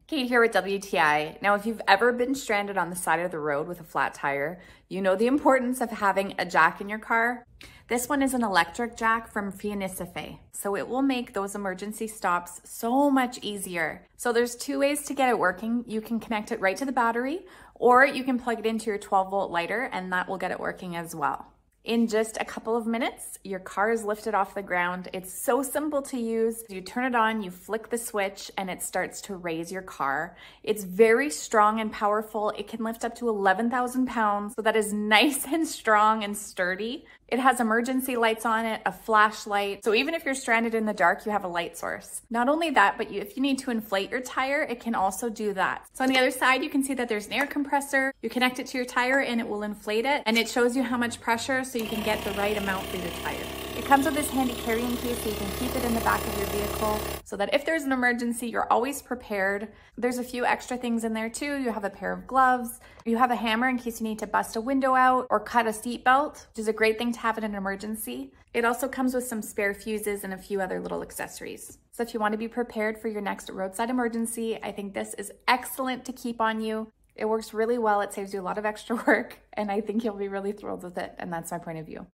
Kate here with WTI. Now, if you've ever been stranded on the side of the road with a flat tire, you know the importance of having a jack in your car. This one is an electric jack from FEANISIFEI, so it will make those emergency stops so much easier. So there's two ways to get it working. You can connect it right to the battery, or you can plug it into your 12-volt lighter, and that will get it working as well. In just a couple of minutes, your car is lifted off the ground. It's so simple to use. You turn it on, you flick the switch, and it starts to raise your car. It's very strong and powerful. It can lift up to 11,000 pounds, so that is nice and strong and sturdy. It has emergency lights on it, a flashlight. So even if you're stranded in the dark, you have a light source. Not only that, but if you need to inflate your tire, it can also do that. So on the other side, you can see that there's an air compressor. You connect it to your tire and it will inflate it. And it shows you how much pressure so you can get the right amount for your tire. It comes with this handy carrying case so you can keep it in the back of your vehicle so that if there's an emergency, you're always prepared. There's a few extra things in there too. You have a pair of gloves. You have a hammer in case you need to bust a window out or cut a seat belt, which is a great thing to have in an emergency. It also comes with some spare fuses and a few other little accessories. So if you want to be prepared for your next roadside emergency, I think this is excellent to keep on you. It works really well. It saves you a lot of extra work, and I think you'll be really thrilled with it. And that's my point of view.